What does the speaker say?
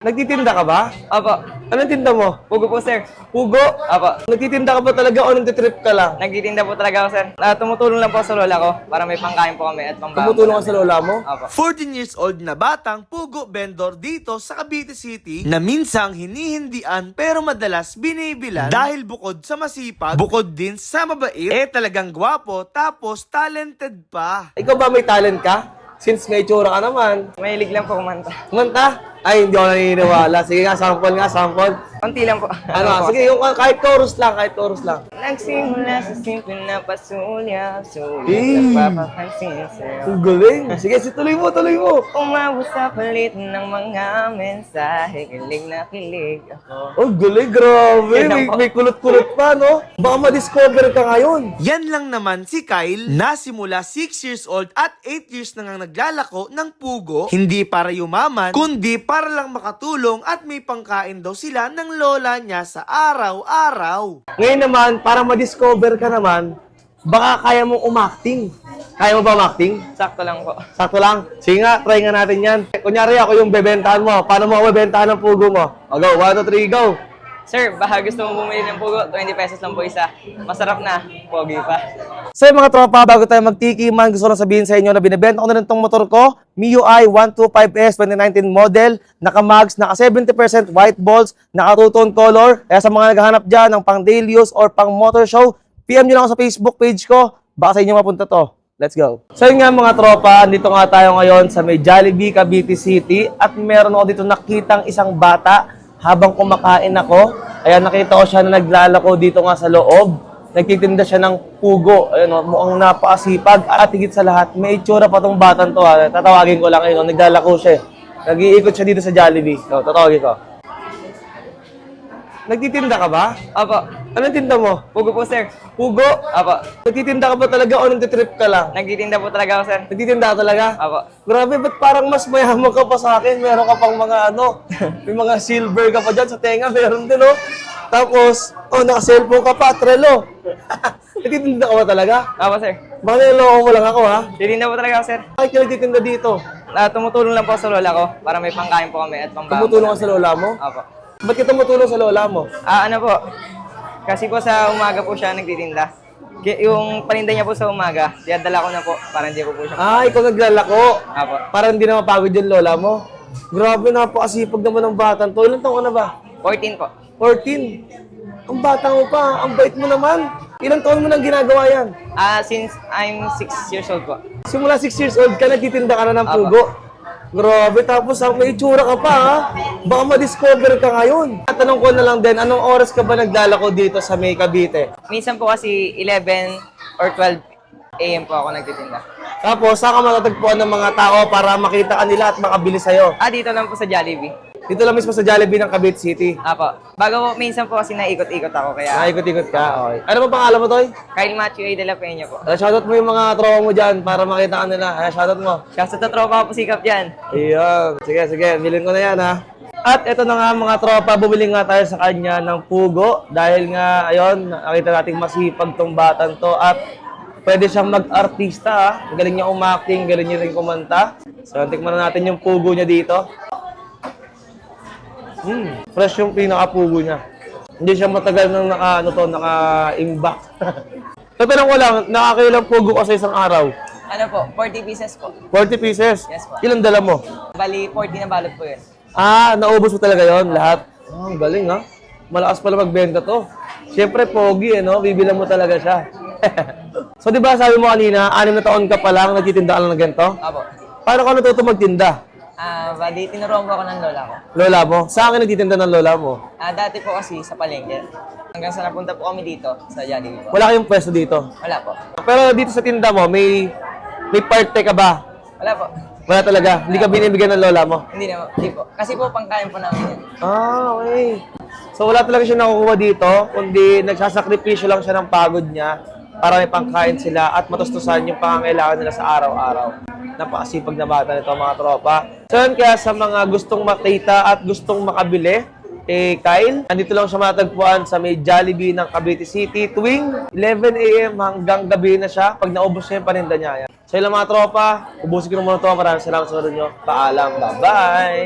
Nagtitinda ka ba? Opo. Anong tinda mo? Pugo po, sir. Pugo? Opo. Nagtitinda ka ba talaga o nagtitrip ka lang? Nagtitinda po talaga ako, sir. Tumutulong lang po sa lola ko para may pangkain po kami at pambaon. Tumutulong ka sa lola mo? Opo. 14 years old na batang pugo vendor dito sa Cavite City na minsang hinihindian pero madalas binibilan dahil bukod sa masipag, bukod din sa mabait, talagang gwapo tapos talented pa. Ikaw ba may talent ka? Since may tsura ka naman. Mahilig lang po kumanta. Kumanta? Ay, hindi ako naniniwala. Sige nga, sample nga, sample. Konti lang po. Ano, sige, yung kahit chorus lang, kahit chorus lang. Nagsimula sa simple na pasulya, sulit Eh. nagpapapansin sa'yo. Ang galing. Sige, tuloy mo, tuloy mo. Umabot sa palit ng mga mensahe, kilig na kilig ako. Oh, galing, grabe. Yan lang po. May kulot-kulot pa, no? Baka ma-discover ka ngayon. Yan lang naman si Kyle na simula 6 years old at 8 years na nga naglalako ng pugo, hindi para yumaman, kundi para lang makatulong at may pangkain daw sila ng lola niya sa araw-araw. Ngayon naman, para ma-discover ka naman, baka kaya mong umacting. Kaya mo ba umacting? Sakto lang po. Sakto lang. Sige nga, try nga natin yan. Kunyari ako yung bebentahan mo. Paano mo ako bebentahan ng pugo mo? O, go. 1, 2, 3, go. Sir, baka gusto mong bumili ng pugo, 20 pesos lang po isa. Masarap na, pogi pa. So yung mga tropa, bago tayo magtikiman, gusto ko lang sabihin sa inyo na binibenta ko na rin itong motor ko. MIUI 125S 2019 model, naka-mags, naka 70% white balls, naka two-tone color. Kaya sa mga naghahanap dyan ng pang daily use or pang motor show, PM nyo lang ako sa Facebook page ko. Baka sa inyo mapunta to. Let's go. So yun nga mga tropa, dito nga tayo ngayon sa may Jollibee, Cavite City. At meron ako dito nakitang isang bata habang kumakain ako. Ayan, nakita ko siya na naglalako dito nga sa loob. Nagtitinda siya ng pugo. Ayun, mukhang napakasipag. At higit sa lahat, may itsura pa tong batang to. Tatawagin ko lang ngayon. Naglalako siya. Nag-iikot siya dito sa Jollibee. So, tatawagin ko. Nagtitinda ka ba? Opo. Anong tinda mo? Pugo po, sir. Pugo? Opo. Nagtitinda ka ba talaga o nagtitrip ka lang? Nagtitinda po talaga ako, sir. Nagtitinda ka talaga? Opo. Grabe, ba't parang mas mayaman ka pa sa akin? Meron ka pang mga ano, may mga silver ka pa dyan sa tenga, meron din, oh. Tapos, naka-cellphone ka pa, Trello. Nagtitinda ka ba talaga? Opo, sir. Baka niloloko mo lang ako, ha? Titinda po talaga ako, sir. Bakit ka nagtitinda dito? Tumutulong lang po sa lola ko para may pangkain po kami at pambaon. Tumutulong ka sa lola mo? Opo. Ba't ka tumutulong sa lola mo? Ano po, kasi po sa umaga po siya nagtitinda. Yung paninda niya po sa umaga, dinadala ko na po para hindi ko po siya. Ah, ikaw naglalako. Apo. Para hindi na mapagod yung lola mo. Grabe, napakasipag naman ng batang to. Ilan taon ka na ba? 14 po. 14. Ang bata mo pa, ang bait mo naman. Ilang taon mo nang ginagawa yan? Since I'm 6 years old po. Simula 6 years old ka, nagtitinda ka na ng pugo. Grabe, tapos may itsura ka pa, ha? Baka ma-discover ka ngayon. At tanong ko na lang din, anong oras ka ba naglalako dito sa May Cavite? Minsan po kasi 11 or 12 a.m. po ako nagtitinda. Tapos, saan ka matatagpuan ng mga tao para makita ka nila at makabili sa'yo? Dito lang po sa Jollibee. Dito lang mismo sa Jollibee ng Cavite City. Apo. Bago po, minsan po kasi naikot-ikot ako kaya Naikot-ikot ka, okay. Ano ba pangalan mo, Toy? Kyle Matthew A. De La Peña po. Shoutout mo yung mga tropa mo dyan para makita ka nila. Shoutout mo. Siya sa tropa po sikap dyan. Ayan. Sige. Bilhin ko na yan, ha. At ito na nga mga tropa, bumili nga tayo sa kanya ng pugo. Dahil nga, ayun, nakita natin masipag tong batang to. At pwede siyang mag-artista, ha. Galing niya umakting, galing niya rin kumanta. So, tikman na natin yung pugo niya dito. Fresh yung pinaka-pugo niya. Hindi siya matagal nang naka-imbak. Tatanong ko lang, nakakailang pugo ka sa isang araw? Ano po, 40 pieces po. 40 pieces? Yes po. Ilan dala mo? Bali, 40 na balot po yun. Naubos mo talaga yon lahat? Ang galing, ha? Malakas pala magbenta to. Siyempre, pogi, no? Bibilang mo talaga siya. So, di ba sabi mo kanina, 6 na taon ka pa lang, nagtitinda ka lang ng ganito? Apo. Paano ka natuto magtinda? Bali, tinuruan po ako ng lola ko. Lola mo? Saan ka nagtitinda ng lola mo? Dati po kasi sa palengke. Hanggang sa napunta po kami dito sa Jollibee po. Wala kayong pwesto dito? Wala po. Pero dito sa tinda mo, may parte ka ba? Wala po. Wala talaga? Hindi ka binibigyan ng lola mo? Hindi na po. Hindi po. Kasi po pangkain po namin yan. Okay. So wala talaga siya nakukuha dito, kundi nagsasakripisyo lang siya ng pagod niya para may pangkain sila at matustusan yung pangangailangan nila sa araw-araw. Napakasipag na bata nito mga tropa. So yun, kaya sa mga gustong makita at gustong makabili, Kyle, nandito lang siya matagpuan sa may Jollibee ng Cavite City tuwing 11 a.m. hanggang gabi na siya pag naubos niya yung paninda niya. So yun lang mga tropa, ubusin ko na muna ito. Maraming salamat sa nyo. Paalam, bye-bye!